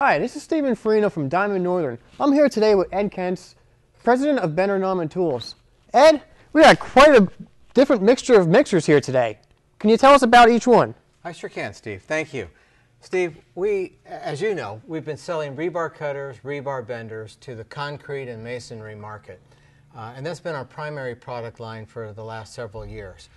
Hi, this is Stephen Farino from Diamond Northern. I'm here today with Ed Kentz, president of Nawman Tools. Ed, we got quite a different mixture of mixers here today. Can you tell us about each one? I sure can, Steve. Thank you. Steve, as you know, we've been selling rebar cutters, rebar benders to the concrete and masonry market. And that's been our primary product line for the last several years.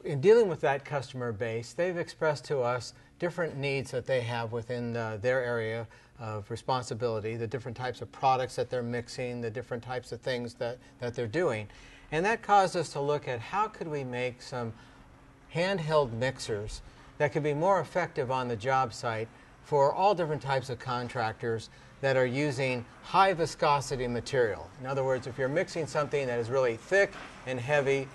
In dealing with that customer base, they've expressed to us different needs that they have within their area of responsibility, the different types of products that they're mixing, the different types of things that they're doing. And that caused us to look at how could we make some handheld mixers that could be more effective on the job site for all different types of contractors that are using high viscosity material. In other words, if you're mixing something that is really thick and heavy,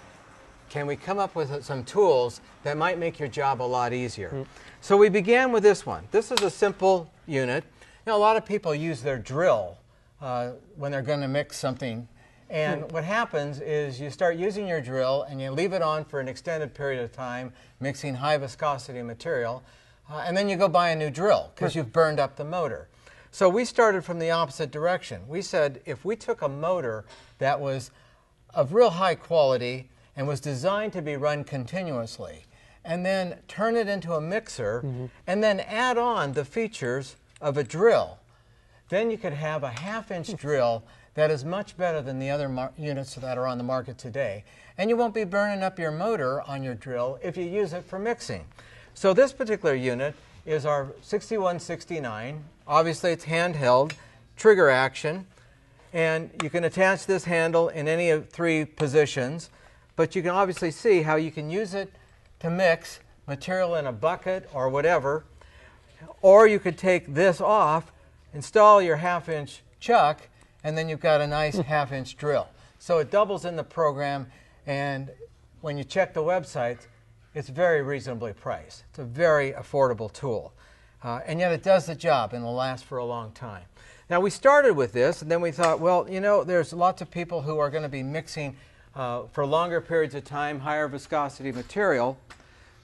can we come up with some tools that might make your job a lot easier? So we began with this one. This is a simple unit. You know, a lot of people use their drill when they're going to mix something. And what happens is you start using your drill and you leave it on for an extended period of time, mixing high viscosity material, and then you go buy a new drill because you've burned up the motor. So we started from the opposite direction. We said if we took a motor that was of real high quality and was designed to be run continuously, and then turn it into a mixer, and then add on the features of a drill, then you could have a half-inch drill that is much better than the other units that are on the market today. And you won't be burning up your motor on your drill if you use it for mixing. So this particular unit is our 6169. Obviously it's handheld, trigger action, and you can attach this handle in any of three positions, but you can obviously see how you can use it to mix material in a bucket or whatever, or you could take this off, install your half-inch chuck, and then you've got a nice half-inch drill. So it doubles in the program, and when you check the website, it's very reasonably priced. It's a very affordable tool, and yet it does the job and will last for a long time. Now we started with this, and then we thought, well, you know, there's lots of people who are going to be mixing for longer periods of time, higher viscosity material.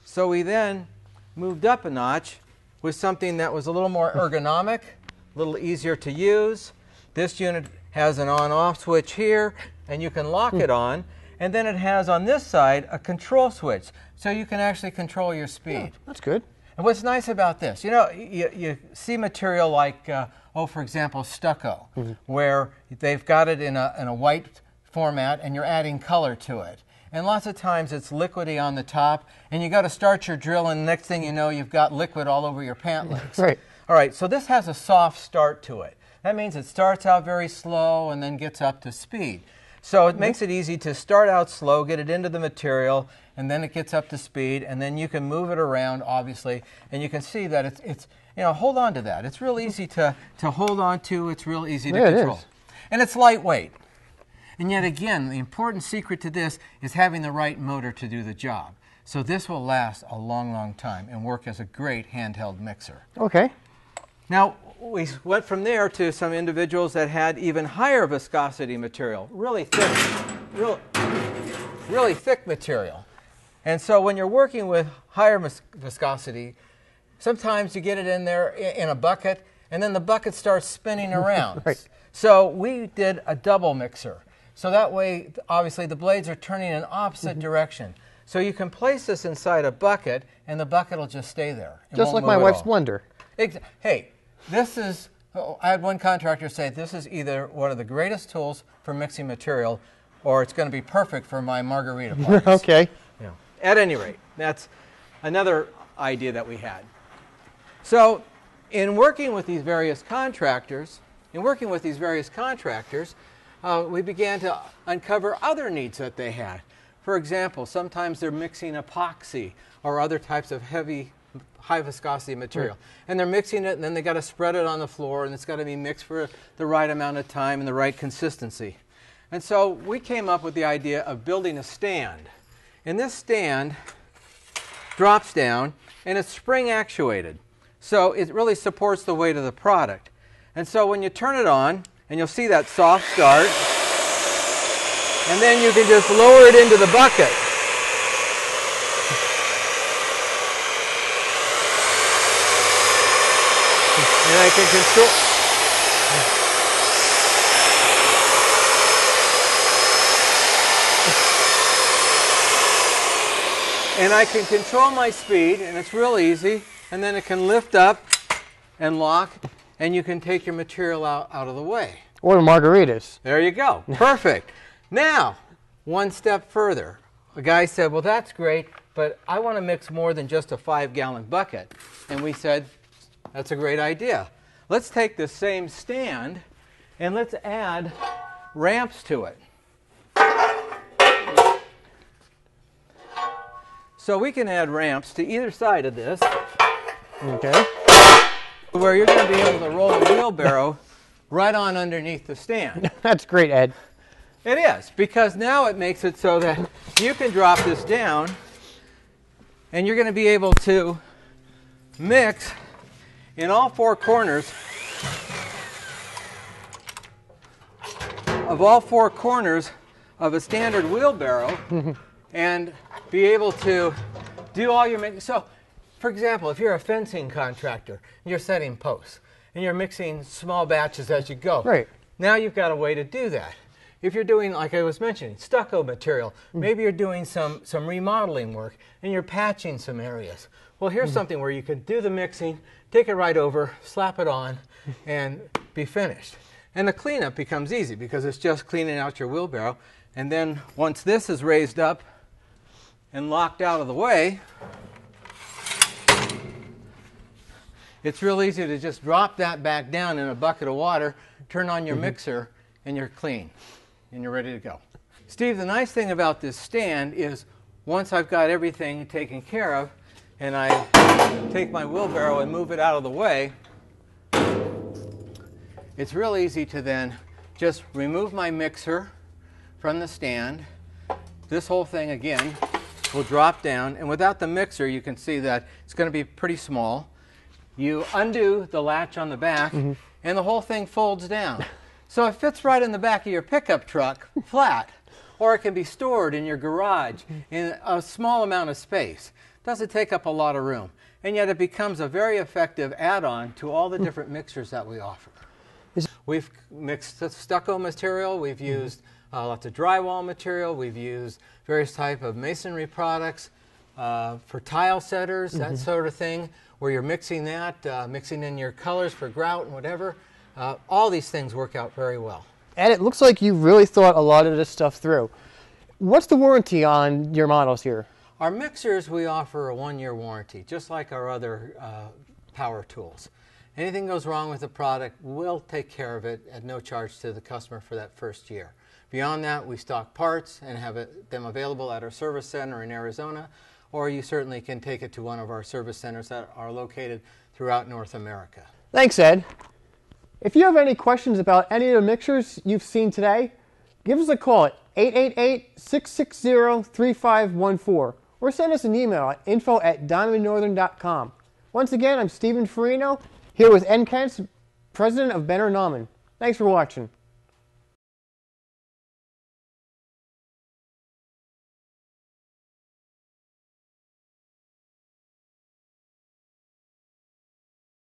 So we then moved up a notch with something that was a little more ergonomic, a little easier to use. This unit has an on-off switch here, and you can lock it on. And then it has on this side a control switch, so you can actually control your speed. Yeah, that's good. And what's nice about this, you know, you see material like, for example, stucco, where they've got it in a white format and you're adding color to it. And lots of times it's liquidy on the top, and you got to start your drill, and the next thing you know, you've got liquid all over your pant legs. Right. All right, so this has a soft start to it. That means it starts out very slow and then gets up to speed. So it makes it easy to start out slow, get it into the material, and then it gets up to speed, and then you can move it around, obviously, and you can see that it's you know, hold on to that. It's real easy to hold on to. It's real easy to control. It is. And it's lightweight. And yet again, the important secret to this is having the right motor to do the job. So this will last a long, long time and work as a great handheld mixer. Okay. Now, we went from there to some individuals that had even higher viscosity material, really thick, really thick material. And so when you're working with higher viscosity, sometimes you get it in there in a bucket, and then the bucket starts spinning around. Right. So we did a double mixer. So that way, obviously, the blades are turning in opposite direction. So you can place this inside a bucket, and the bucket will just stay there. Just like my wife's blender. Hey, this is, I had one contractor say, this is either one of the greatest tools for mixing material, or it's going to be perfect for my margarita parties. Okay. Yeah. At any rate, that's another idea that we had. So in working with these various contractors, we began to uncover other needs that they had. For example, sometimes they're mixing epoxy or other types of heavy, high viscosity material. And they're mixing it, and then they got to spread it on the floor, and it's got to be mixed for the right amount of time and the right consistency. And so we came up with the idea of building a stand. And this stand drops down, and it's spring actuated. So it really supports the weight of the product. And so when you turn it on, and you'll see that soft start, and then you can just lower it into the bucket. And I can control. And I can control my speed, and it's real easy. And then it can lift up and lock, and you can take your material out of the way. Or margaritas. There you go. Perfect. Now, one step further. A guy said, well, that's great, but I want to mix more than just a 5-gallon bucket. And we said, that's a great idea. Let's take the same stand and let's add ramps to it. So we can add ramps to either side of this. Okay. Where you're going to be able to roll a wheelbarrow right on underneath the stand. That's great, Ed. It is, because now it makes it so that you can drop this down and you're going to be able to mix in all 4 corners of a standard wheelbarrow and be able to do all your mixing. So, for example, if you're a fencing contractor and you're setting posts and you're mixing small batches as you go, right. Now you've got a way to do that. If you're doing, like I was mentioning, stucco material, maybe you're doing some remodeling work and you're patching some areas. Well, here's something where you can do the mixing, take it right over, slap it on, and be finished. And the cleanup becomes easy because it's just cleaning out your wheelbarrow. And then once this is raised up and locked out of the way, it's real easy to just drop that back down in a bucket of water, turn on your mixer, and you're clean. And you're ready to go. Steve, the nice thing about this stand is once I've got everything taken care of and I take my wheelbarrow and move it out of the way, it's real easy to then just remove my mixer from the stand. This whole thing again will drop down, and without the mixer you can see that it's going to be pretty small. You undo the latch on the back and the whole thing folds down. So it fits right in the back of your pickup truck, flat, or it can be stored in your garage in a small amount of space. Doesn't take up a lot of room, and yet it becomes a very effective add-on to all the different mixers that we offer. We've mixed stucco material, we've used lots of drywall material, we've used various types of masonry products for tile setters, that sort of thing, where you're mixing that, mixing in your colors for grout and whatever. All these things work out very well. And it looks like you really thought a lot of this stuff through. What's the warranty on your models here? Our mixers, we offer a 1-year warranty, just like our other power tools. Anything goes wrong with the product, we'll take care of it at no charge to the customer for that first year. Beyond that, we stock parts and have them available at our service center in Arizona, or you certainly can take it to one of our service centers that are located throughout North America. Thanks, Ed. If you have any questions about any of the mixers you've seen today, give us a call at 888-660-3514 or send us an email at info@diamondnorthern.com. Once again, I'm Stephen Farino, here with Ed Kentz, President of Benner Nawman. Thanks for watching.